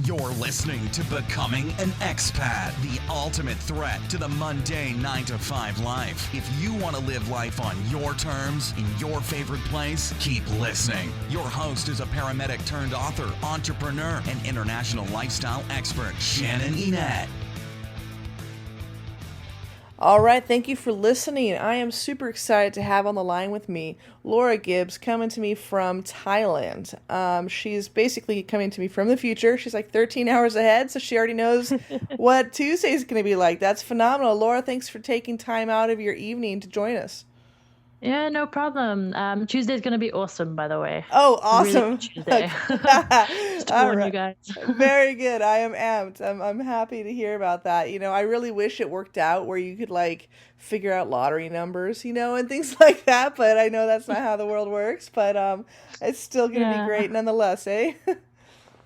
You're listening to Becoming an Expat, the ultimate threat to the mundane 9-to-5 life. If you want to live life on your terms, in your favorite place, keep listening. Your host is a paramedic turned author, entrepreneur, and international lifestyle expert, Shannon Enett. All right, thank you for listening. I am super excited to have on the line with me Laura Gibbs, coming to me from Thailand. She's basically coming to me from the future. She's like 13 hours ahead, so she already knows what Tuesday is going to be like. That's phenomenal. Laura, thanks for taking time out of your evening to join us. Yeah, no problem. Tuesday's going to be awesome, by the way. Oh, awesome. Really Tuesday. Just to warn you guys. Very good. I am amped. I'm happy to hear about that. You know, I really wish it worked out where you could like figure out lottery numbers, you know, and things like that, but I know that's not how the world works, but it's still going to be great nonetheless, eh?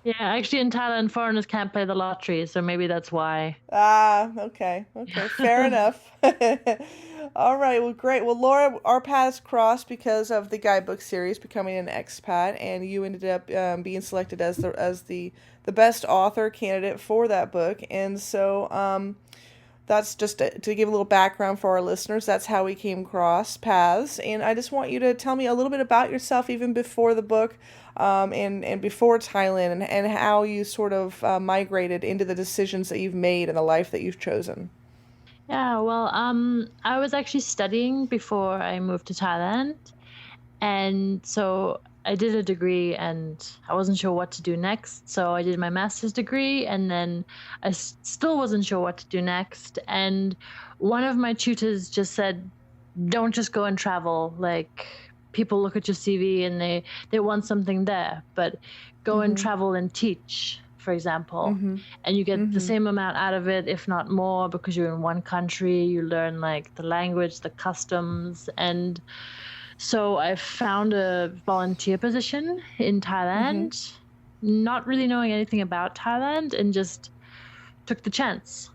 Yeah, actually in Thailand, foreigners can't play the lottery, so maybe that's why. Okay, fair enough. All right, well, great. Well, Laura, our paths crossed because of the guidebook series, Becoming an Expat, and you ended up being selected as the best author candidate for that book, and so that's just to give a little background for our listeners. That's how we came across paths, and I just want you to tell me a little bit about yourself, even before the book, and before Thailand, and how you sort of migrated into the decisions that you've made and the life that you've chosen. Yeah, well, I was actually studying before I moved to Thailand, and so I did a degree and I wasn't sure what to do next, so I did my master's degree, and then I still wasn't sure what to do next, and one of my tutors just said, don't just go and travel, like, people look at your CV and they want something there, but go and travel and teach, for example, and you get the same amount out of it, if not more, because you're in one country. You learn like the language, the customs, and so I found a volunteer position in Thailand, not really knowing anything about Thailand, and just took the chance,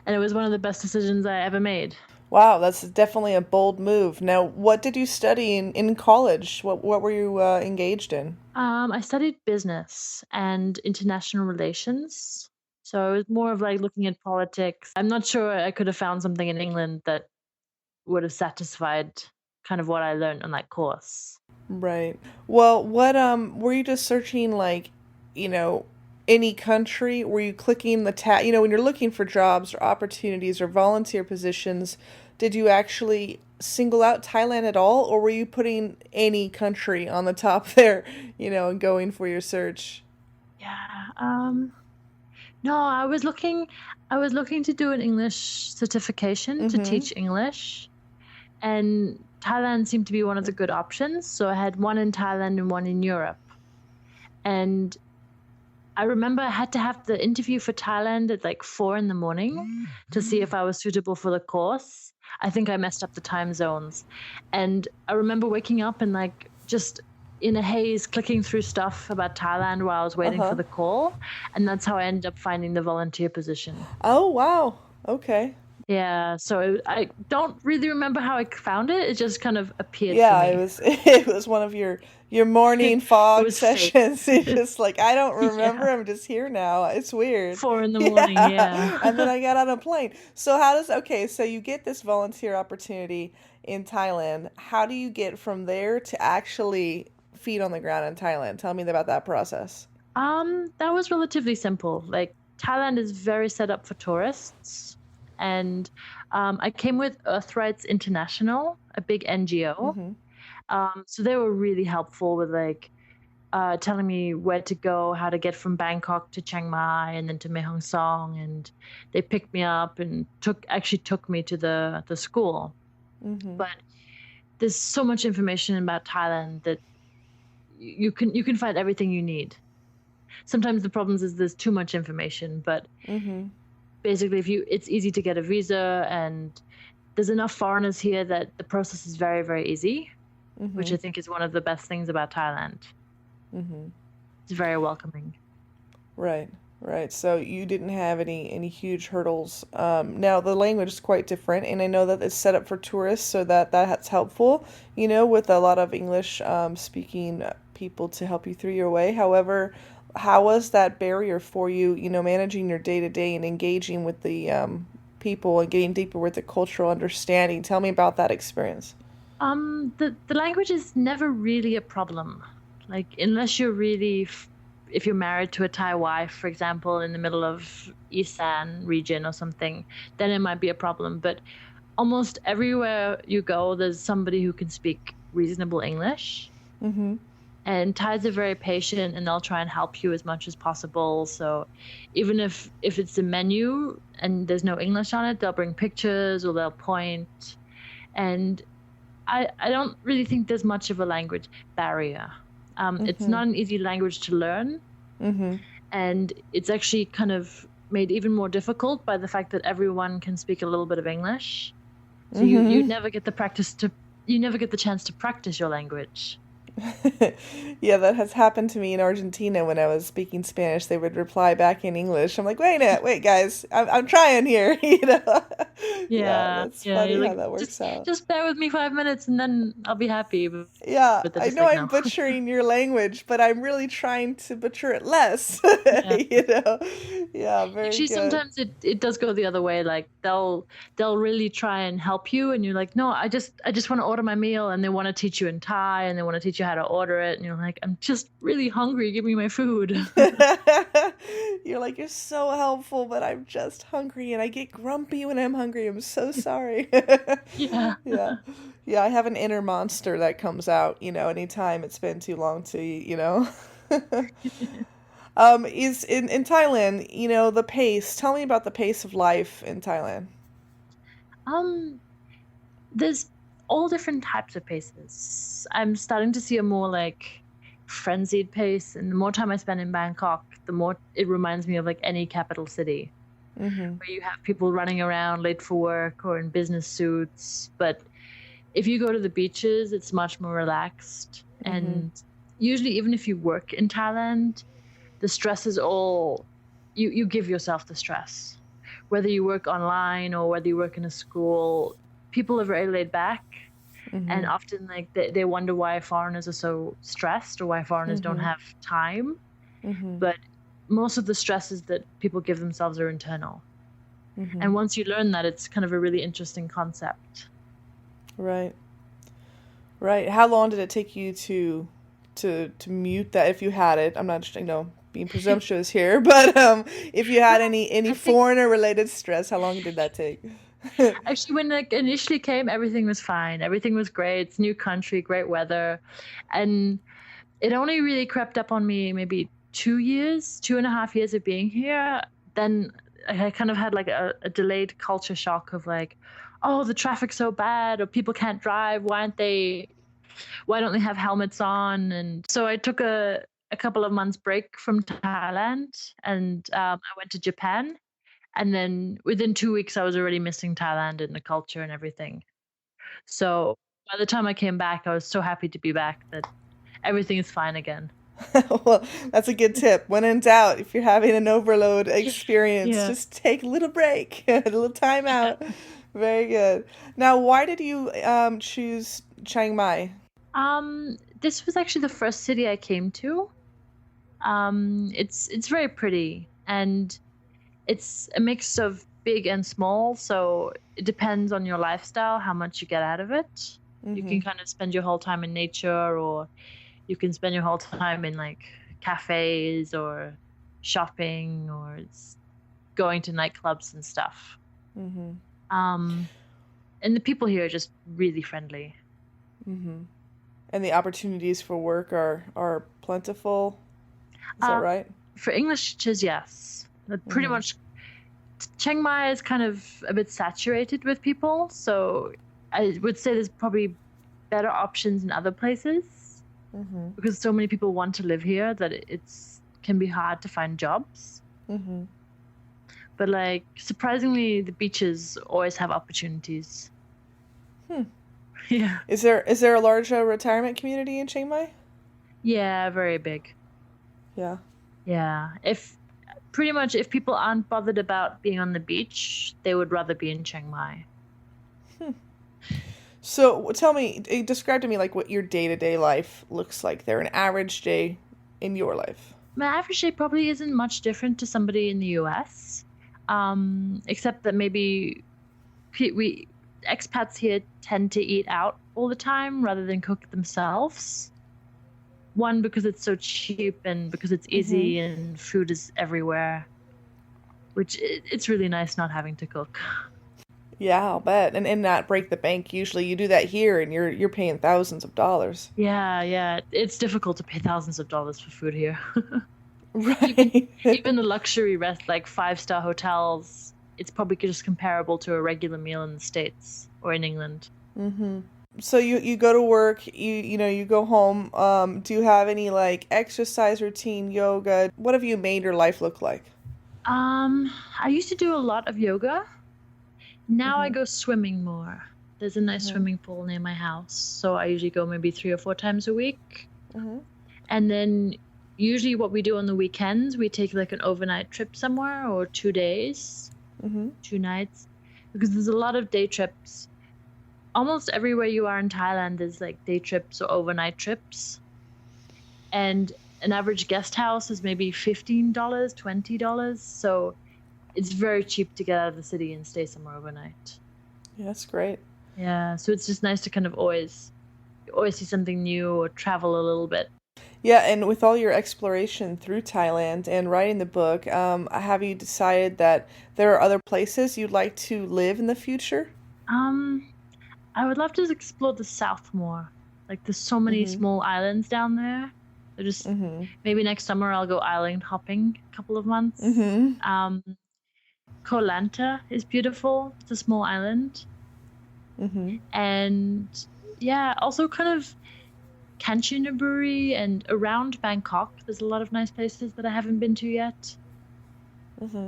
and it was one of the best decisions I ever made. Wow, that's definitely a bold move. Now, what did you study in college? What were you engaged in? I studied business and international relations. So it was more of like looking at politics. I'm not sure I could have found something in England that would have satisfied kind of what I learned on that course. Right. Well, what were you just searching, like, you know, any country? Were you clicking the tab, you know, when you're looking for jobs or opportunities or volunteer positions, did you actually single out Thailand at all, or were you putting any country on the top there, you know, and going for your search? Yeah. No, I was looking to do an English certification to teach English, and Thailand seemed to be one of the good options. So I had one in Thailand and one in Europe. And I remember I had to have the interview for Thailand at like 4 a.m. to see if I was suitable for the course. I think I messed up the time zones. And I remember waking up and like just in a haze clicking through stuff about Thailand while I was waiting for the call. And that's how I ended up finding the volunteer position. Oh, wow. Okay. Yeah, so I don't really remember how I found it. It just kind of appeared Yeah, for me. it was one of your morning fog sessions. You're just like, I don't remember. I'm just here now. It's weird. 4 a.m, yeah. And then I got on a plane. So so you get this volunteer opportunity in Thailand. How do you get from there to actually feet on the ground in Thailand? Tell me about that process. That was relatively simple. Like, Thailand is very set up for tourists. And I came with Earth Rights International, a big NGO. So they were really helpful with like telling me where to go, how to get from Bangkok to Chiang Mai and then to Mae Hong Son. And they picked me up and took me to the school. But there's so much information about Thailand that you can find everything you need. Sometimes the problem is there's too much information, but basically, it's easy to get a visa, and there's enough foreigners here that the process is very, very easy, which I think is one of the best things about Thailand. It's very welcoming. Right. So you didn't have any huge hurdles. Now the language is quite different, and I know that it's set up for tourists, so that's helpful, you know, with a lot of English speaking people to help you through your way. However, how was that barrier for you, managing your day to day and engaging with the people and getting deeper with the cultural understanding? Tell me about that experience. The language is never really a problem. Like, unless you're really, if you're married to a Thai wife, for example, in the middle of Isan region or something, then it might be a problem. But almost everywhere you go, there's somebody who can speak reasonable English. Mm-hmm. And Thais are very patient, and they'll try and help you as much as possible. So even if it's a menu and there's no English on it, they'll bring pictures or they'll point. And I don't really think there's much of a language barrier. It's not an easy language to learn. Mm-hmm. And it's actually kind of made even more difficult by the fact that everyone can speak a little bit of English. So you never get you never get the chance to practice your language. Yeah, that has happened to me in Argentina when I was speaking Spanish. They would reply back in English. I'm like, wait, guys, I'm trying here. Yeah, That's funny you're how that works out. Just bear with me 5 minutes and then I'll be happy. Yeah, But they're I just know like, I'm no. butchering your language, but I'm really trying to butcher it less. Yeah. Yeah, very Actually, good. sometimes it does go the other way. Like they'll really try and help you, and you're like, no, I just want to order my meal, and they want to teach you in Thai, and they want to teach you how to order it, and you're like, I'm just really hungry. Give me my food. You're like, you're so helpful, but I'm just hungry and I get grumpy when I'm hungry. I'm so sorry. Yeah. Yeah. Yeah, I have an inner monster that comes out, anytime it's been too long to eat. Is in Thailand, the pace. Tell me about the pace of life in Thailand. Um, there's all different types of paces. I'm starting to see a more like frenzied pace, and the more time I spend in Bangkok, the more it reminds me of like any capital city, Mm-hmm. where you have people running around late for work or in business suits. But if you go to the beaches, it's much more relaxed. Mm-hmm. And usually, even if you work in Thailand, the stress is all you give yourself the stress. Whether you work online or whether you work in a school, people are very laid back. Mm-hmm. And often like they wonder why foreigners are so stressed or why foreigners don't have time. Mm-hmm. But most of the stresses that people give themselves are internal. Mm-hmm. And once you learn that, it's kind of a really interesting concept. Right. Right. How long did it take you to mute that, if you had it? I'm not, being presumptuous here, but if you had any foreigner related stress, how long did that take? Actually, when it initially came, everything was fine. Everything was great. It's new country, great weather. And it only really crept up on me maybe 2.5 years of being here. Then I kind of had like a delayed culture shock of like, oh, the traffic's so bad, or people can't drive. Why don't they have helmets on? And so I took a couple of months break from Thailand, and I went to Japan. And then within 2 weeks, I was already missing Thailand and the culture and everything. So by the time I came back, I was so happy to be back that everything is fine again. Well, that's a good tip. When in doubt, if you're having an overload experience, Yeah. just take a little break, a little time out. Very good. Now, why did you choose Chiang Mai? This was actually the first city I came to. It's very pretty, and it's a mix of big and small, so it depends on your lifestyle, how much you get out of it. You can kind of spend your whole time in nature, or you can spend your whole time in like cafes or shopping or going to nightclubs and stuff. Mm-hmm. And the people here are just really friendly. Mm-hmm. And the opportunities for work are plentiful. Is that right? For English teachers, yes. Pretty much Chiang Mai is kind of a bit saturated with people, so I would say there's probably better options in other places, because so many people want to live here that it's can be hard to find jobs. Mm-hmm. But like surprisingly, the beaches always have opportunities. Yeah. Is there a large retirement community in Chiang Mai? Yeah, very big. Yeah. Yeah. If people aren't bothered about being on the beach, they would rather be in Chiang Mai. So describe to me like what your day-to-day life looks like there, an average day in your life. My average day probably isn't much different to somebody in the US, except that maybe we expats here tend to eat out all the time rather than cook themselves. One, because it's so cheap, and because it's easy and food is everywhere, which it's really nice not having to cook. Yeah, I'll bet. And not break the bank. Usually you do that here and you're paying thousands of dollars. Yeah, it's difficult to pay thousands of dollars for food here. Right. Even the luxury rest, like 5-star hotels, it's probably just comparable to a regular meal in the States or in England. So you go to work, you go home. Do you have any like exercise routine, yoga? What have you made your life look like? I used to do a lot of yoga. Now I go swimming more. There's a nice swimming pool near my house, so I usually go maybe 3 or 4 times a week. And then usually what we do on the weekends, we take like an overnight trip somewhere, or 2 days, 2 nights, because there's a lot of day trips. Almost everywhere you are in Thailand, there's like day trips or overnight trips. And an average guest house is maybe $15, $20. So it's very cheap to get out of the city and stay somewhere overnight. Yeah, that's great. Yeah, so it's just nice to kind of always see something new or travel a little bit. Yeah, and with all your exploration through Thailand and writing the book, have you decided that there are other places you'd like to live in the future? I would love to explore the South more. Like, there's so many small islands down there. They're just maybe next summer I'll go island hopping a couple of months. Koh Lanta is beautiful. It's a small island. And yeah, also kind of Kanchanaburi and around Bangkok. There's a lot of nice places that I haven't been to yet.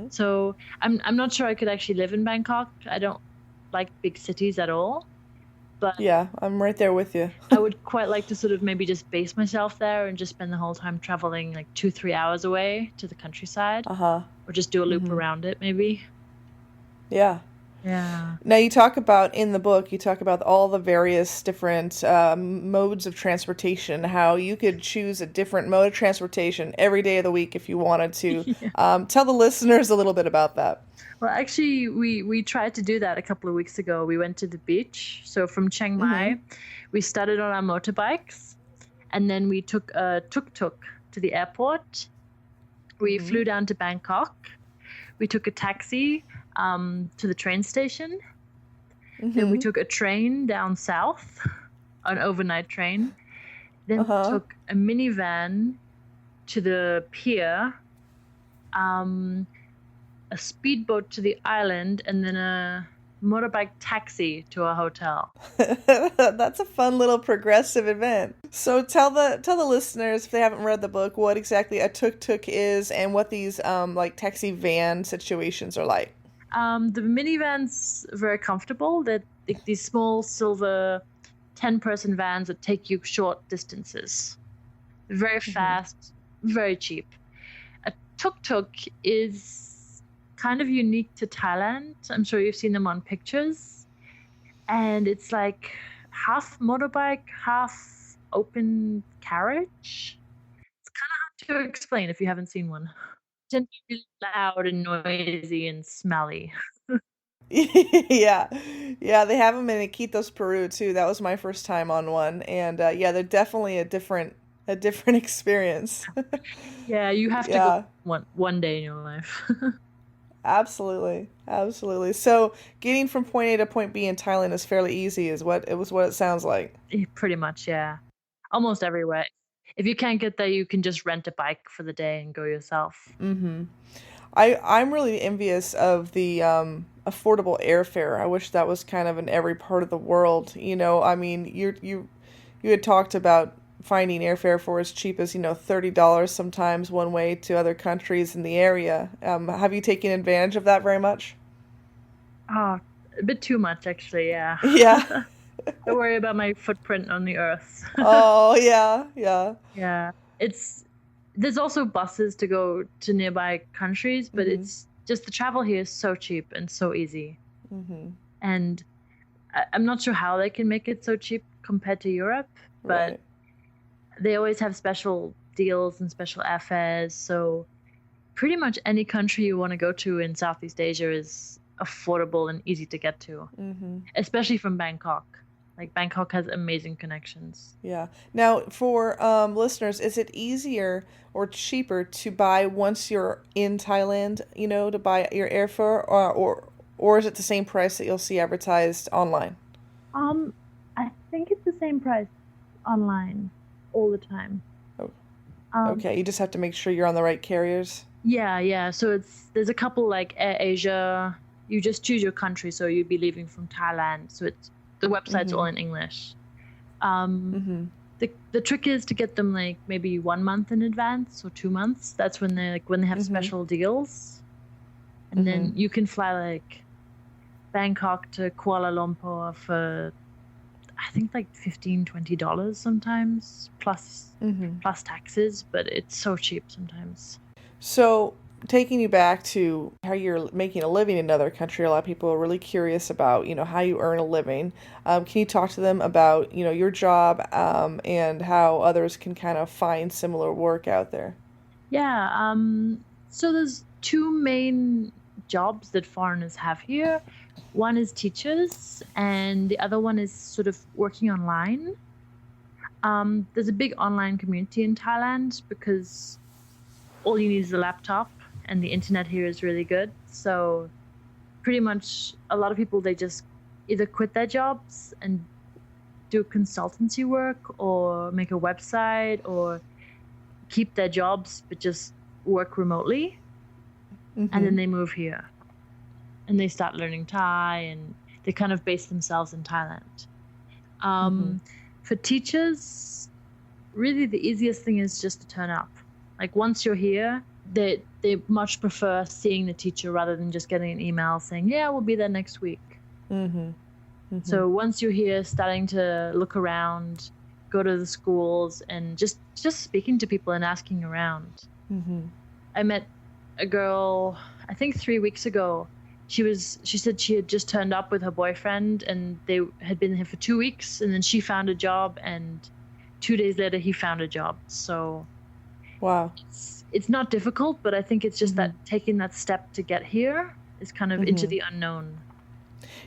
So I'm not sure I could actually live in Bangkok. I don't like big cities at all. But yeah, I'm right there with you. I would quite like to sort of maybe just base myself there and just spend the whole time traveling like 2-3 hours away to the countryside. Or just do a loop around it, maybe. Yeah. Yeah. Now you talk about all the various different modes of transportation, how you could choose a different mode of transportation every day of the week if you wanted to. Tell the listeners a little bit about that. Well, actually, we tried to do that a couple of weeks ago. We went to the beach. So from Chiang Mai, we started on our motorbikes, and then we took a tuk-tuk to the airport. We flew down to Bangkok. We took a taxi to the train station. Then we took a train down south, an overnight train. Then we took a minivan to the pier, a speedboat to the island, and then a motorbike taxi to a hotel. That's a fun little progressive event. So tell the listeners, if they haven't read the book, what exactly a tuk-tuk is and what these like taxi van situations are like. The minivans are very comfortable. They're these small silver 10-person vans that take you short distances. Very fast, very cheap. A tuk-tuk is kind of unique to Thailand. I'm sure you've seen them on pictures. And it's like half motorbike, half open carriage. It's kind of hard to explain if you haven't seen one. It's tend to be really loud and noisy and smelly. Yeah, they have them in Iquitos, Peru too. That was my first time on one, and yeah, they're definitely a different experience. Yeah, you have to go one day in your life. Absolutely. So getting from point A to point B in Thailand is fairly easy, is what it sounds like. Pretty much, yeah. Almost everywhere. If you can't get there, you can just rent a bike for the day and go yourself. I'm really envious of the affordable airfare. I wish that was kind of in every part of the world. I mean, you had talked about finding airfare for as cheap as $30 sometimes one way to other countries in the area. Have you taken advantage of that very much? Oh, a bit too much, actually. Yeah. Yeah. I worry about my footprint on the earth. Oh yeah. Yeah. There's also buses to go to nearby countries, but it's just the travel here is so cheap and so easy. And I'm not sure how they can make it so cheap compared to Europe, but they always have special deals and special airfares. So pretty much any country you want to go to in Southeast Asia is affordable and easy to get to, especially from Bangkok. Like Bangkok has amazing connections. Yeah. Now, for listeners, is it easier or cheaper to buy once you're in Thailand, to buy your airfare, or is it the same price that you'll see advertised online? I think it's the same price online all the time. Oh. Okay, you just have to make sure you're on the right carriers. Yeah. So there's a couple like Air Asia. You just choose your country, so you'd be leaving from Thailand. So the website's all in English. The trick is to get them like maybe 1 month in advance or 2 months. That's when they have special deals, and then you can fly like Bangkok to Kuala Lumpur for I think like $15-20 sometimes plus taxes, but it's so cheap sometimes. So, taking you back to how you're making a living in another country, a lot of people are really curious about, how you earn a living. Can you talk to them about, your job and how others can kind of find similar work out there? Yeah. So there's two main jobs that foreigners have here. One is teachers, and the other one is sort of working online. There's a big online community in Thailand because all you need is a laptop, and the internet here is really good. So pretty much a lot of people, they just either quit their jobs and do consultancy work or make a website or keep their jobs but just work remotely. And then they move here and they start learning Thai and they kind of base themselves in Thailand. For teachers, really the easiest thing is just to turn up. Like once you're here, they much prefer seeing the teacher rather than just getting an email saying, yeah, we'll be there next week. So once you're here, starting to look around, go to the schools and just speaking to people and asking around. I met a girl, I think 3 weeks ago. She said she had just turned up with her boyfriend and they had been here for 2 weeks, and then she found a job and 2 days later he found a job. So wow. It's not difficult, but I think it's just that taking that step to get here is kind of into the unknown.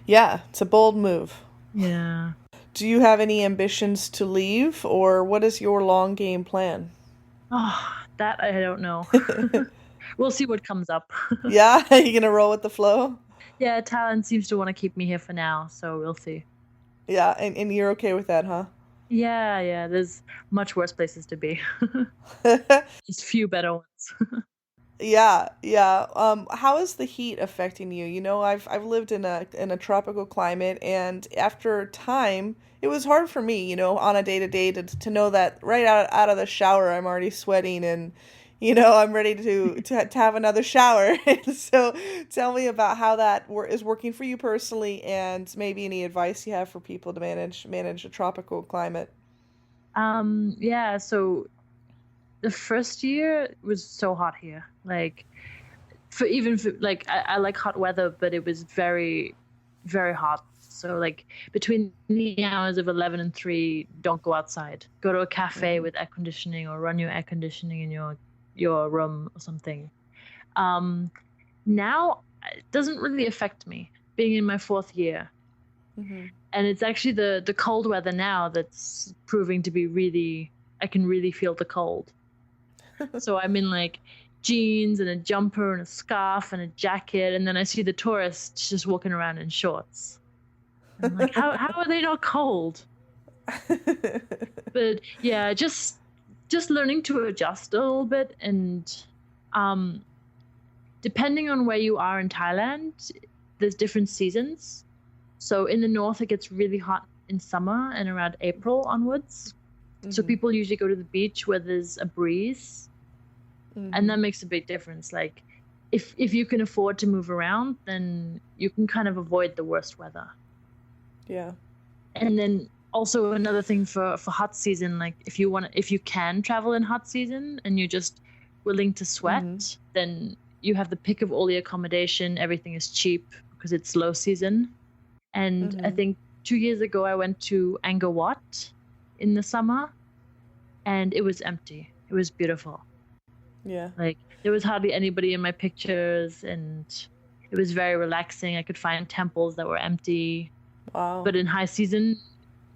Yeah, it's a bold move. Yeah. Do you have any ambitions to leave, or what is your long game plan? Oh, that I don't know. We'll see what comes up. Yeah? Are you going to roll with the flow? Yeah, Thailand seems to want to keep me here for now, so we'll see. Yeah, and you're okay with that, huh? Yeah, there's much worse places to be. Just few better ones. Yeah. How is the heat affecting you? I've lived in a tropical climate, and after time, it was hard for me, on a day-to-day to know that right out of the shower, I'm already sweating and, I'm ready to have another shower. So tell me about how that is working for you personally, and maybe any advice you have for people to manage a tropical climate. Yeah, so the first year was so hot here. Like I like hot weather, but it was very, very hot. So like between the hours of 11 and 3, don't go outside. Go to a cafe with air conditioning or run your air conditioning in your room or something. Now it doesn't really affect me being in my 4th year. And it's actually the cold weather now that's proving to be really, I can really feel the cold. So I'm in like jeans and a jumper and a scarf and a jacket, and then I see the tourists just walking around in shorts. I'm like, how are they not cold? But yeah, just learning to adjust a little bit, and depending on where you are in Thailand, there's different seasons. So in the north, it gets really hot in summer and around April onwards. So people usually go to the beach where there's a breeze. And that makes a big difference. Like if you can afford to move around, then you can kind of avoid the worst weather. Yeah. And then also another thing for hot season, like if you can travel in hot season and you're just willing to sweat, then you have the pick of all the accommodation. Everything is cheap because it's low season. And I think 2 years ago I went to Angkor Wat in the summer and it was empty. It was beautiful. Yeah. Like, there was hardly anybody in my pictures, and it was very relaxing. I could find temples that were empty. Wow. But in high season,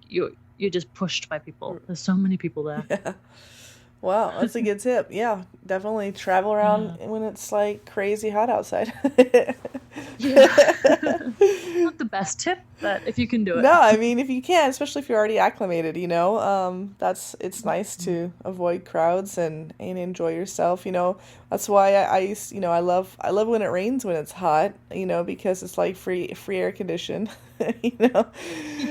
you're just pushed by people. There's so many people there. Yeah. Wow, that's a good tip. Yeah, definitely travel around when it's like crazy hot outside. Yeah. Not the best tip, but if you can do it. No, I mean if you can, especially if you're already acclimated, it's nice to avoid crowds and enjoy yourself. That's why I used, I love when it rains when it's hot, because it's like free air condition. Yeah.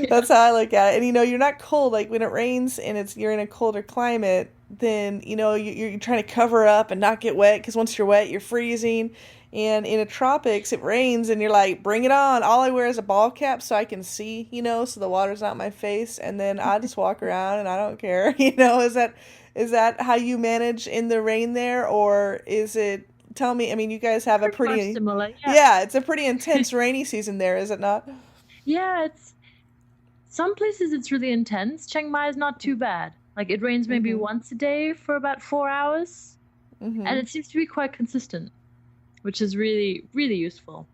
That's how I look at it. And you're not cold, like when it rains and you're in a colder climate, then you're trying to cover up and not get wet, because once you're wet you're freezing. And in the tropics, it rains, and you're like, bring it on. All I wear is a ball cap so I can see, so the water's not in my face. And then I just walk around and I don't care. Is that how you manage in the rain there? Or is it, tell me, I mean, you guys have a pretty, similar, it's a pretty intense rainy season there, is it not? Yeah, some places it's really intense. Chiang Mai is not too bad. Like, it rains maybe once a day for about 4 hours. And it seems to be quite consistent, which is really, really useful.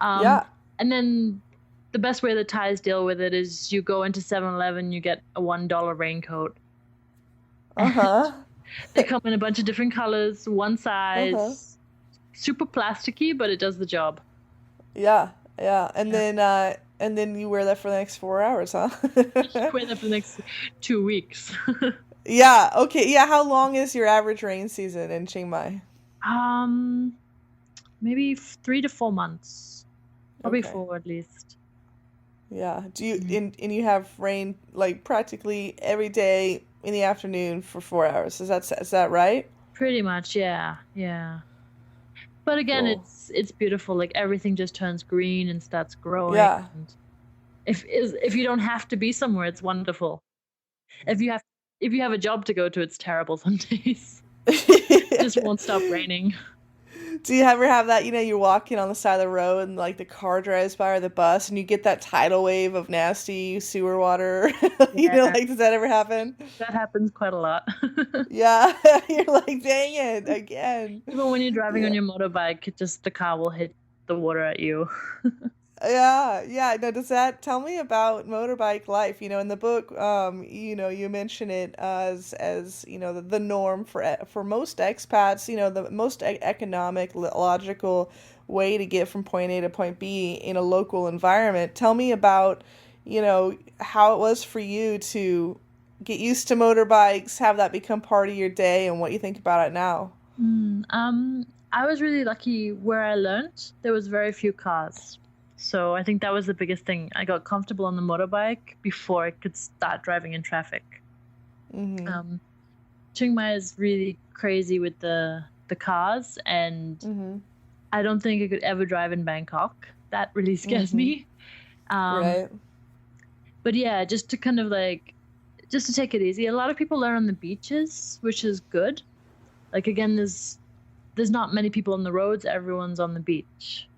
And then the best way the Thais deal with it is you go into 7-Eleven, you get a $1 raincoat. They come in a bunch of different colors, one size, super plasticky, but it does the job. Yeah. And then you wear that for the next 4 hours, huh? You wear that for the next 2 weeks. Yeah. Okay. Yeah. How long is your average rain season in Chiang Mai? Maybe 3 to 4 months. Probably Okay. 4 at least. Yeah. Do you and you have rain like practically every day in the afternoon for 4 hours? Is that right? Pretty much, yeah. But again, Cool. it's beautiful. Like, everything just turns green and starts growing. Yeah. And if you don't have to be somewhere, it's wonderful. If you have a job to go to, it's terrible some days. It just won't stop raining. Do you ever have that, you're walking on the side of the road and like the car drives by or the bus and you get that tidal wave of nasty sewer water? Yeah. Does that ever happen? That happens quite a lot. Yeah. You're like, dang it, again. Even when you're driving on your motorbike, the car will hit the water at you. Yeah. No, tell me about motorbike life? In the book, you mention it as the norm for most expats, the most economic, logical way to get from point A to point B in a local environment. Tell me about, how it was for you to get used to motorbikes, have that become part of your day, and what you think about it now. I was really lucky where I learned. There was very few cars. So I think that was the biggest thing. I got comfortable on the motorbike before I could start driving in traffic. Chiang Mai is really crazy with the cars, and I don't think I could ever drive in Bangkok. That really scares me. Right. But yeah, just to take it easy. A lot of people learn on the beaches, which is good. Like, again, there's not many people on the roads. Everyone's on the beach.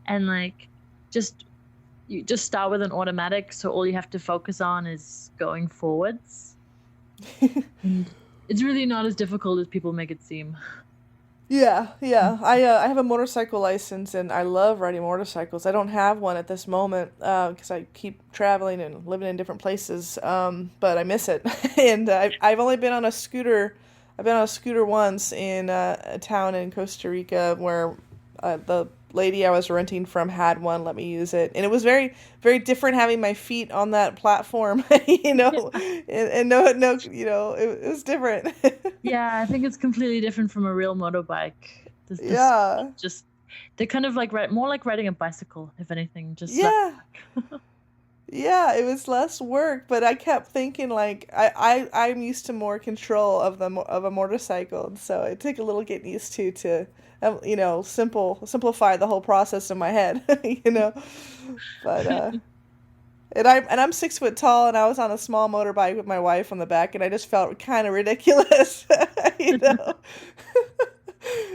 And like, you just start with an automatic, so all you have to focus on is going forwards. And it's really not as difficult as people make it seem. Yeah. I have a motorcycle license and I love riding motorcycles. I don't have one at this moment because I keep traveling and living in different places, but I miss it. And I've only been on a scooter. I've been on a scooter once in a town in Costa Rica where the lady I was renting from had one, let me use it. And it was very, very different having my feet on that platform, and no, it was different. Yeah, I think it's completely different from a real motorbike. They're kind of like more like riding a bicycle, if anything. Yeah, it was less work, but I kept thinking like I'm used to more control of a motorcycle, and so it took a little getting used to simplify the whole process in my head, But I'm 6 foot tall, and I was on a small motorbike with my wife on the back, and I just felt kind of ridiculous,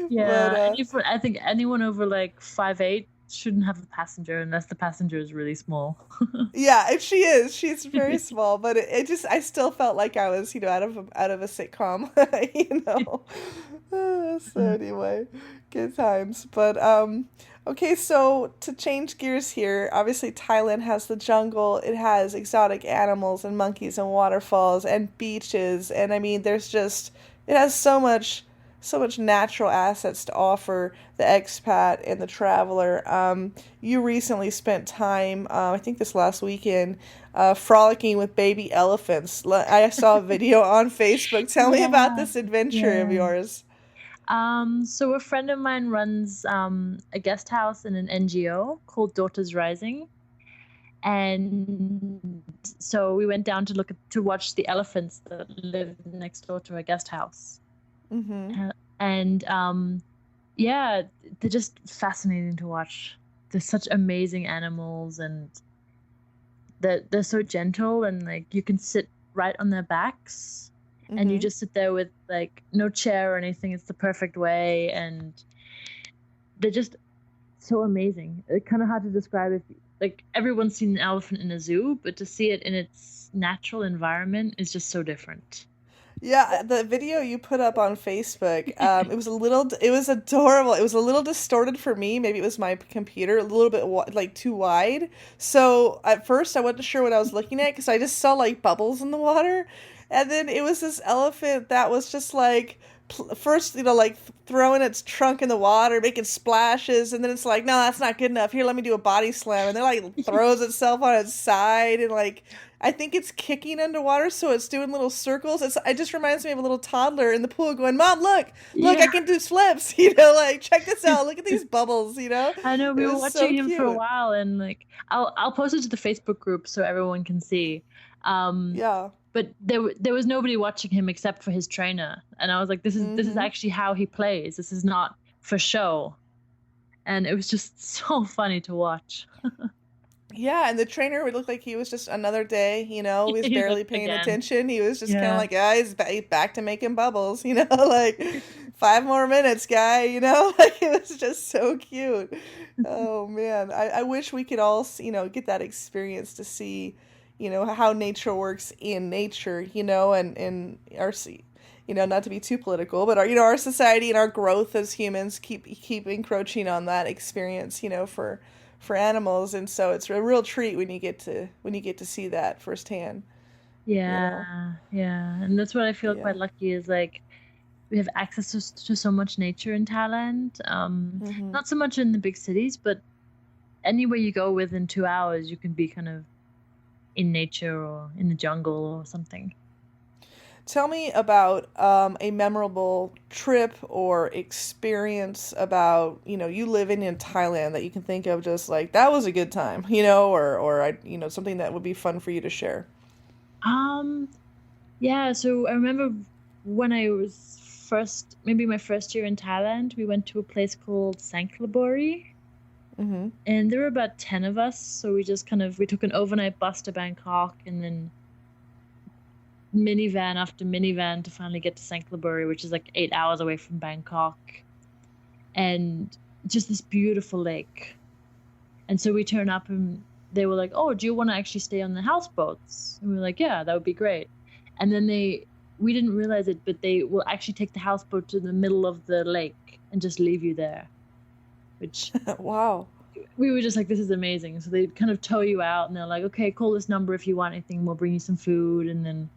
Yeah, I think anyone over like 5'8" shouldn't have a passenger unless the passenger is really small. Yeah, and she is. She's very small, but it just I still felt like I was, out of a sitcom, you know. So anyway, good times. But okay, so to change gears here, obviously Thailand has the jungle. It has exotic animals and monkeys and waterfalls and beaches, and I mean, it has so much natural assets to offer the expat and the traveler. You recently spent time, I think this last weekend, frolicking with baby elephants. I saw a video on Facebook. Tell me about Yeah, this adventure of yeah. yours. So a friend of mine runs a guest house in an NGO called Daughters Rising, and so we went down to watch the elephants that live next door to our guest house. Mm-hmm. And yeah, they're just fascinating to watch. They're such amazing animals, and they're so gentle, and like you can sit right on their backs, and you Mm-hmm. just sit there with like no chair or anything. It's the perfect way, and they're just so amazing. It's kind of hard to describe. If like everyone's seen an elephant in a zoo, but to see it in its natural environment is just so different. Yeah, the video you put up on Facebook, it was adorable. It was a little distorted for me. Maybe it was my computer, a little bit like too wide. So at first I wasn't sure what I was looking at because I just saw like bubbles in the water. And then it was this elephant that was just like, first, like throwing its trunk in the water, making splashes. And then it's like, no, that's not good enough. Here, let me do a body slam. And then like throws itself on its side and like, I think it's kicking underwater, so it's doing little circles. It just reminds me of a little toddler in the pool going, "Mom, look, I Yeah. can do flips." Like check this out. Look at these bubbles. I know It we were was so watching him for a cute. while, and like I'll post it to the Facebook group so everyone can see. Um, Yeah. but there was nobody watching him except for his trainer, and I was like, this is Mm-hmm. actually how he plays. This is not for show, and it was just so funny to watch. Yeah, and the trainer would look like he was just another day. He was He's like barely paying again, attention. He was just kind of yeah. like, he's back to making bubbles. Like 5 more minutes, guy. Like it was just so cute. Oh man, I wish we could all, get that experience to see, how nature works in nature. And our, not to be too political, but our society and our growth as humans keep encroaching on that experience. For animals, and so it's a real treat when you get to see that firsthand. you know Yeah, yeah, and that's what I feel yeah. quite lucky is like we have access to so much nature in Thailand. Hmm. Not so much in the big cities, but anywhere you go within 2 hours, you can be kind of in nature or in the jungle or something. Tell me about a memorable trip or experience about you living in Thailand that you can think of, just like that was a good time, or I something that would be fun for you to share. Um, yeah, so I remember when I was maybe my first year in Thailand, we went to a place called Sanklaburi, Hmm. and there were about 10 of us, so we took an overnight bus to Bangkok and then minivan after minivan to finally get to Sanklaburi, which is like 8 hours away from Bangkok, and just this beautiful lake. And so we turn up and they were like, "Oh, do you want to actually stay on the houseboats?" And we were like, "Yeah, that would be great." And then we didn't realize it, but they will actually take the houseboat to the middle of the lake and just leave you there, which Wow. we were just like, this is amazing. So they kind of tow you out and they're like, "Okay, call this number if you want anything. We'll bring you some food. And then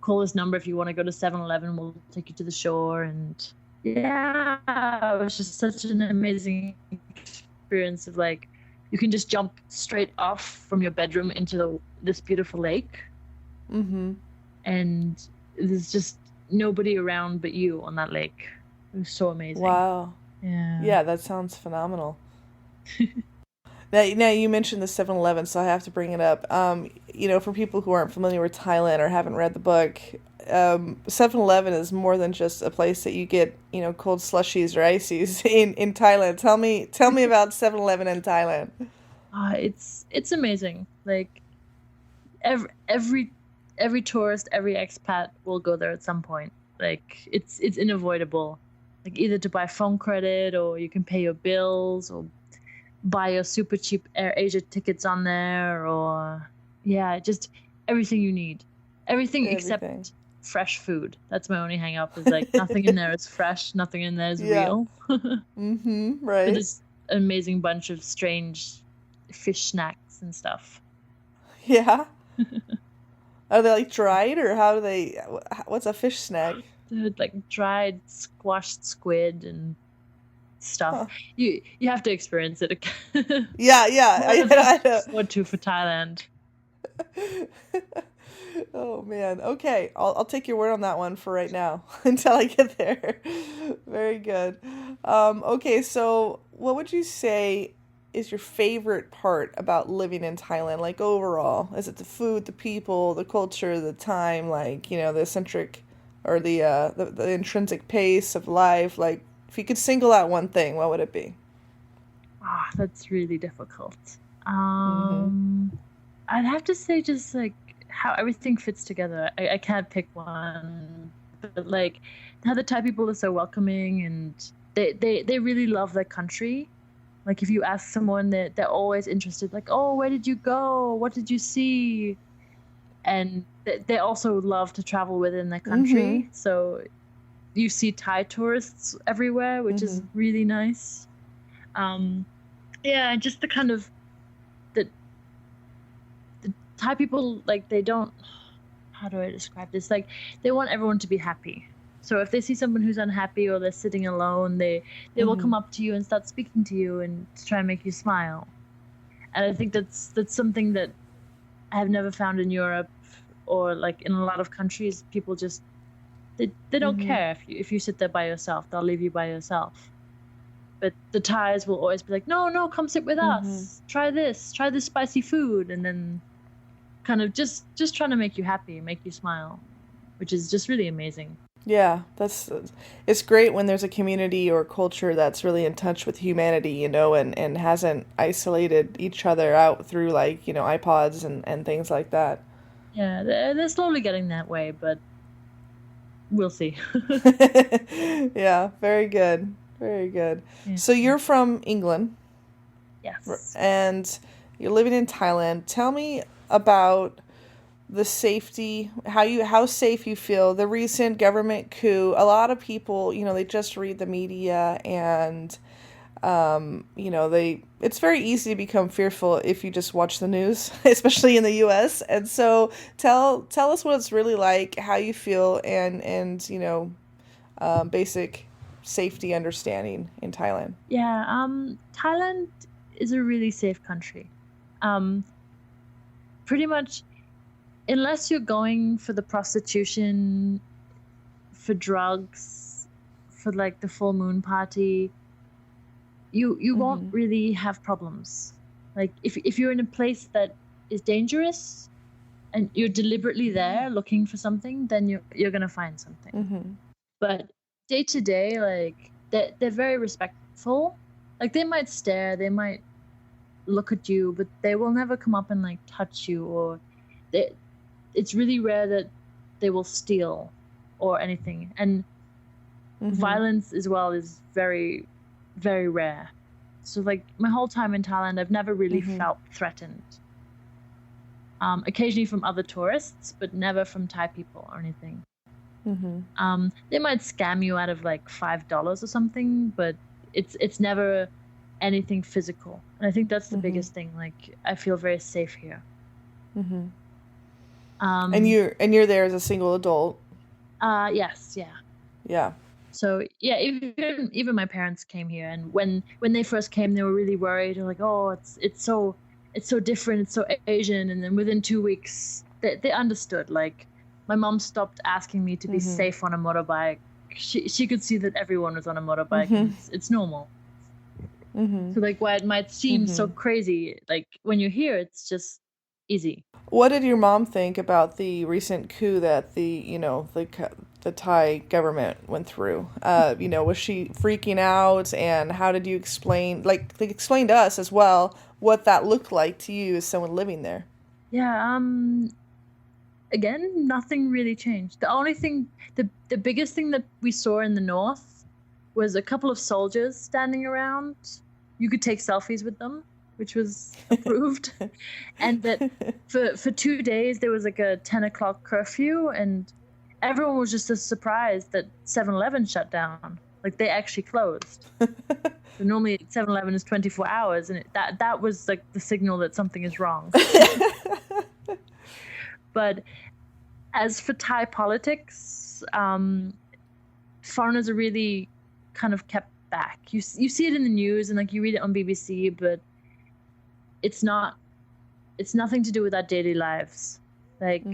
call this number if you want to go to 7-Eleven. We'll take you to the shore." And yeah, it was just such an amazing experience of like, you can just jump straight off from your bedroom into this beautiful lake, Hmm. and there's just nobody around but you on that lake. It was so amazing. Wow. Yeah. Yeah, that sounds phenomenal. Now you mentioned the 7-Eleven, so I have to bring it up. For people who aren't familiar with Thailand or haven't read the book, 7-Eleven is more than just a place that you get, cold slushies or ices in Thailand. Tell me about 7-Eleven in Thailand. It's amazing. Like every tourist, every expat will go there at some point. Like it's unavoidable. Like either to buy phone credit or you can pay your bills or buy your super cheap Air Asia tickets on there, or just everything you need. Everything Everything. except fresh food. That's my only hang up, is like nothing in there is fresh, nothing in there is Yeah. real. But Right. it's an amazing bunch of strange fish snacks and stuff. Yeah. Are they like dried, or how do they? What's a fish snack? Like dried squashed squid and stuff. Huh. You have to experience it. Yeah, I know. What to for Thailand? Oh man. Okay, I'll take your word on that one for right now until I get there. Very good. Okay, so what would you say is your favorite part about living in Thailand? Like overall, is it the food, the people, the culture, the time, like the eccentric or the intrinsic pace of life? Like, if you could single out one thing, what would it be? Ah, that's really difficult. Mm-hmm. I'd have to say just like how everything fits together. I can't pick one, but like how the Thai people are so welcoming, and they really love their country. Like if you ask someone, they're always interested. Like, oh, where did you go? What did you see? And they also love to travel within their country. Mm-hmm. So you see Thai tourists everywhere, which is Mm-hmm. really nice. Yeah, just the kind of the Thai people, like they don't, how do I describe this? Like they want everyone to be happy. So if they see someone who's unhappy or they're sitting alone, they will Mm-hmm. come up to you and start speaking to you and to try and make you smile. And I think that's something that I have never found in Europe, or like in a lot of countries. People just they don't Mm-hmm. care if you sit there by yourself. They'll leave you by yourself. But the Thais will always be like, no, come sit with Mm-hmm. us. Try this spicy food, and then kind of just trying to make you happy, make you smile, which is just really amazing. Yeah, it's great when there's a community or culture that's really in touch with humanity, and hasn't isolated each other out through like, iPods and things like that. Yeah, they're slowly getting that way, but we'll see. Yeah, very good. Very good. Yeah. So you're from England Yes. and you're living in Thailand. Tell me about the safety, how safe you feel. The recent government coup. A lot of people, they just read the media, and it's very easy to become fearful if you just watch the news, especially in the US. And so tell us what it's really like, how you feel, and basic safety understanding in Thailand. Yeah, Thailand is a really safe country. Pretty much, unless you're going for the prostitution, for drugs, for like the full moon party, you won't really have problems. Like if you're in a place that is dangerous and you're deliberately there looking for something, then you're gonna find something. Mm-hmm. But day to day, like they're very respectful. Like they might stare, they might look at you, but they will never come up and like touch you, or it's really rare that they will steal or anything. And violence as well is very, very rare. So like my whole time in Thailand, I've never really felt threatened. Occasionally from other tourists, but never from Thai people or anything. They might scam you out of like $5 or something, but it's never anything physical. And I think that's the biggest thing. Like I feel very safe here. And you're there as a single adult. Yes, yeah. Yeah. So yeah, even my parents came here, and when they first came, they were really worried. They're like, oh, it's so different, it's so Asian. And then within 2 weeks, they understood. Like my mom stopped asking me to be safe on a motorbike. She could see that everyone was on a motorbike. And it's normal. So like, while it might seem so crazy, like when you're here, it's just easy. What did your mom think about the recent coup that the Thai government went through? Was she freaking out, and how did you explain to us as well what that looked like to you as someone living there? Yeah, again, nothing really changed. The only thing, the biggest thing that we saw in the north was a couple of soldiers standing around, you could take selfies with them, which was approved. And that for 2 days there was like a 10 o'clock curfew, and everyone was just as surprised that 7-Eleven shut down. Like, they actually closed. So normally 7-Eleven is 24 hours, and that was like the signal that something is wrong. But as for Thai politics, foreigners are really kind of kept back. You see it in the news and like you read it on BBC, but it's nothing to do with our daily lives. Like,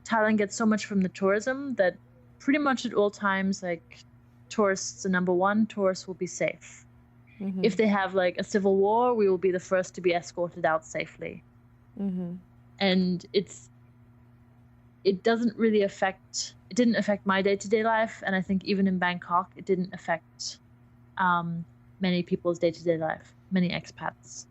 Thailand gets so much from the tourism that pretty much at all times, like, tourists are number one. Tourists will be safe. If they have like a civil war, we will be the first to be escorted out safely. And it didn't affect my day-to-day life, and I think even in Bangkok it didn't affect many people's day-to-day life, many expats.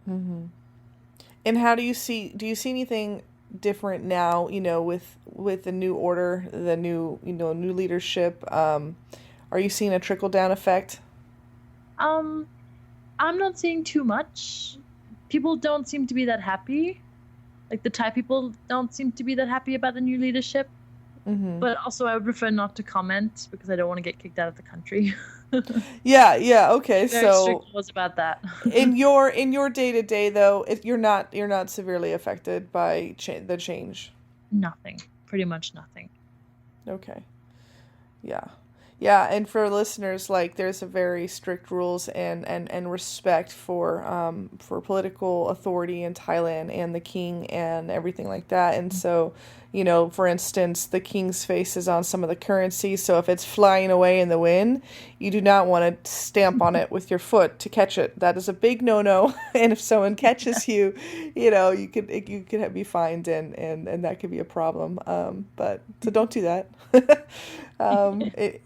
And how do you see anything different now, with the new order, the new leadership? Are you seeing a trickle-down effect? I'm not seeing too much. People don't seem to be that happy. Like, the Thai people don't seem to be that happy about the new leadership. But also I would prefer not to comment because I don't want to get kicked out of the country. Yeah, okay. Very So strict laws about that. in your day-to-day though, if you're not severely affected by the change. Nothing. Pretty much nothing. Okay. Yeah, and for listeners, like, there's a very strict rules and respect for political authority in Thailand and the king and everything like that. And so, for instance, the king's face is on some of the currency. So if it's flying away in the wind, you do not want to stamp on it with your foot to catch it. That is a big no-no. And if someone catches you, you could be fined and that could be a problem. But so don't do that.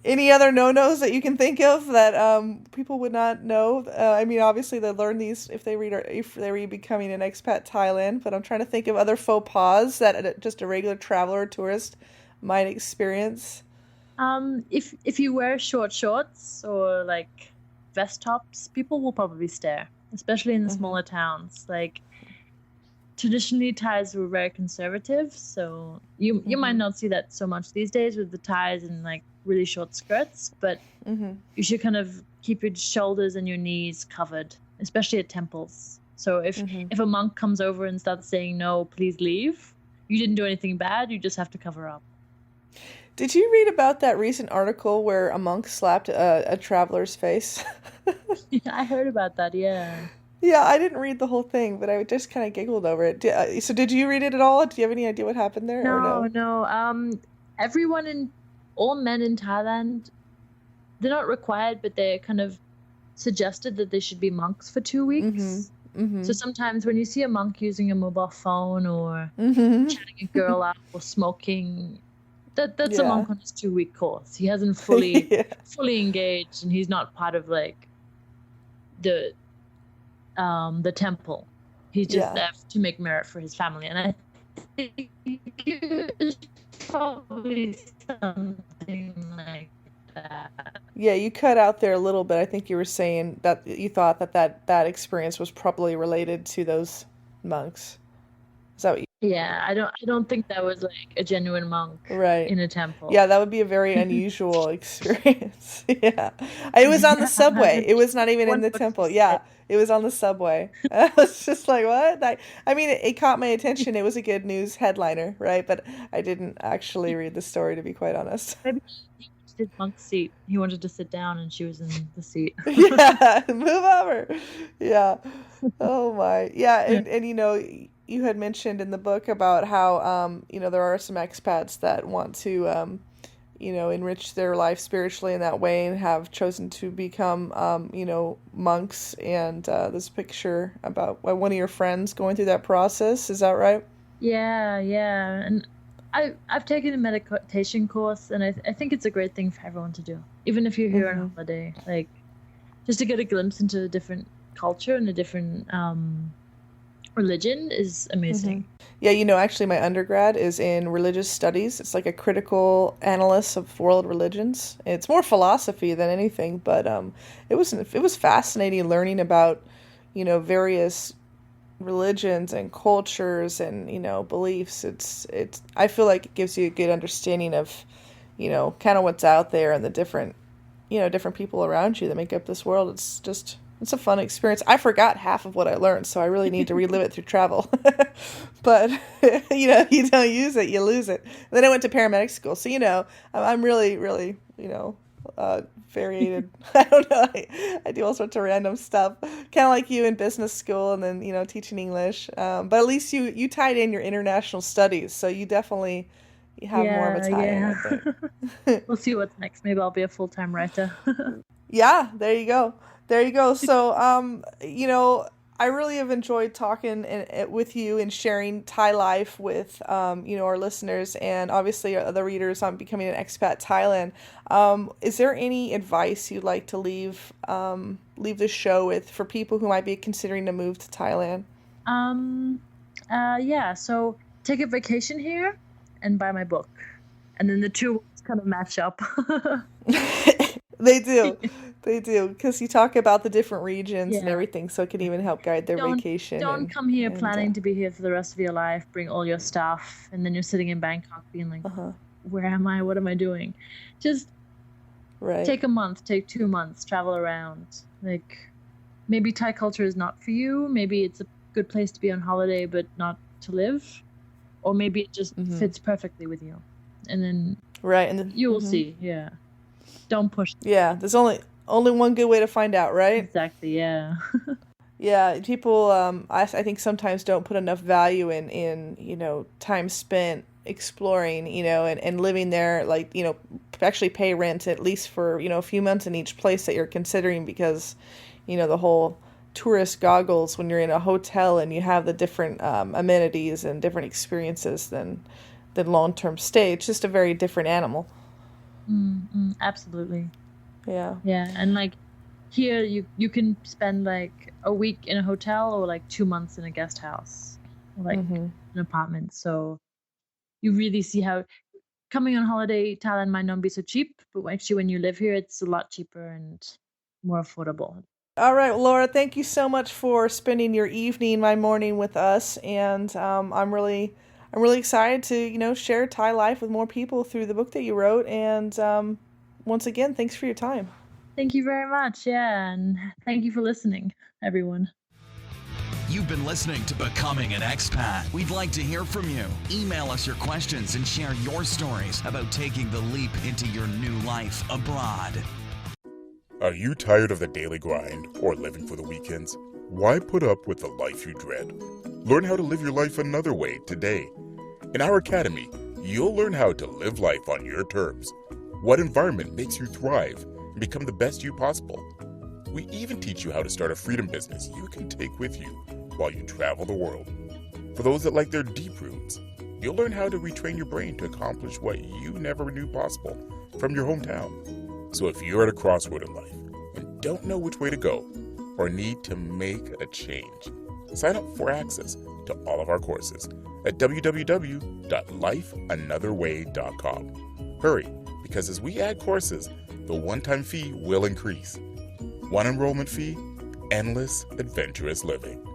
Any other no-nos that you can think of that people would not know? I mean, obviously they learn these if they read Becoming an Expat Thailand, but I'm trying to think of other faux pas that just a regular traveler or tourist might experience. If you wear short shorts or like vest tops, people will probably stare, especially in the smaller towns. Like, traditionally Thais were very conservative, so you might not see that so much these days with the Thais and like really short skirts, but you should kind of keep your shoulders and your knees covered, especially at temples. So if a monk comes over and starts saying, "No, please leave," you didn't do anything bad, you just have to cover up. Did you read about that recent article where a monk slapped a traveler's face? Yeah, I heard about that, yeah. Yeah, I didn't read the whole thing, but I just kind of giggled over it. So did you read it at all? Do you have any idea what happened there? No. All men in Thailand, they're not required, but they're kind of suggested that they should be monks for 2 weeks. So sometimes when you see a monk using a mobile phone or chatting a girl up or smoking, that's a monk on his 2-week course. He hasn't fully engaged, and he's not part of like the temple. He's just there to make merit for his family, and I think it's probably something like that. Yeah, you cut out there a little bit. I think you were saying that you thought that experience was probably related to those monks. Is that what you? Yeah, I don't think that was like a genuine monk in a temple. Yeah, that would be a very unusual experience. Yeah. It was on the subway. It was not even in the temple. Yeah, it was on the subway. I was just like, what? I mean, it caught my attention. It was a good news headliner, right? But I didn't actually read the story, to be quite honest. Maybe he did monk's seat. He wanted to sit down, and she was in the seat. Yeah, move over. Yeah. Oh, my. Yeah, and you had mentioned in the book about how, there are some expats that want to, enrich their life spiritually in that way and have chosen to become, monks. And this picture about one of your friends going through that process. Is that right? Yeah. And I've taken a meditation course, and I think it's a great thing for everyone to do, even if you're here on holiday, like just to get a glimpse into a different culture and a different religion is amazing. Yeah, you know, actually, my undergrad is in religious studies. It's like a critical analysis of world religions. It's more philosophy than anything, but it was fascinating learning about, you know, various religions and cultures and, you know, beliefs. It's I feel like it gives you a good understanding of, you know, kind of what's out there and the different, you know, different people around you that make up this world. It's a fun experience. I forgot half of what I learned, so I really need to relive it through travel. But, you know, you don't use it, you lose it. Then I went to paramedic school, so, you know, I'm really, really, you know, variated. I don't know. I do all sorts of random stuff, kind of like you in business school and then, you know, teaching English. But at least you tied in your international studies, so you definitely have more of a tie-in, I think. We'll see what's next. Maybe I'll be a full-time writer. Yeah, there you go. There you go. So, you know, I really have enjoyed talking with you and sharing Thai life with, you know, our listeners and obviously the readers on becoming an expat Thailand. Is there any advice you'd like to leave the show with for people who might be considering to move to Thailand? Yeah. So take a vacation here and buy my book, and then the two kind of match up. They do. They do, because you talk about the different regions and everything, so it can even help guide their vacation. Don't come here planning to be here for the rest of your life, bring all your stuff, and then you're sitting in Bangkok being like, where am I? What am I doing? Just take a month, take 2 months, travel around. Like, maybe Thai culture is not for you. Maybe it's a good place to be on holiday, but not to live. Or maybe it just fits perfectly with you. And then you will see. Yeah. Don't push. Yeah, there's only one good way to find out, right? Exactly, yeah. Yeah, people, I think sometimes don't put enough value in, you know, time spent exploring, you know, and living there, like, you know, actually pay rent at least for, you know, a few months in each place that you're considering, because, you know, the whole tourist goggles when you're in a hotel and you have the different amenities and different experiences than long-term stay. It's just a very different animal. Absolutely. Yeah. Yeah, and like here you can spend like a week in a hotel or like 2 months in a guest house, or like an apartment. So you really see how coming on holiday, Thailand might not be so cheap, but actually when you live here, it's a lot cheaper and more affordable. All right, Laura, thank you so much for spending your evening, my morning with us, and I'm really excited to, you know, share Thai life with more people through the book that you wrote. And once again, thanks for your time. Thank you very much. Yeah, and thank you for listening, everyone. You've been listening to Becoming an Expat. We'd like to hear from you. Email us your questions and share your stories about taking the leap into your new life abroad. Are you tired of the daily grind or living for the weekends? Why put up with the life you dread? Learn how to live your life another way today. In our academy, you'll learn how to live life on your terms, what environment makes you thrive, and become the best you possible. We even teach you how to start a freedom business you can take with you while you travel the world. For those that like their deep roots, you'll learn how to retrain your brain to accomplish what you never knew possible from your hometown. So if you're at a crossroad in life and don't know which way to go or need to make a change, sign up for access to all of our courses at www.lifeanotherway.com. Hurry, because as we add courses, the one-time fee will increase. One enrollment fee, endless adventurous living.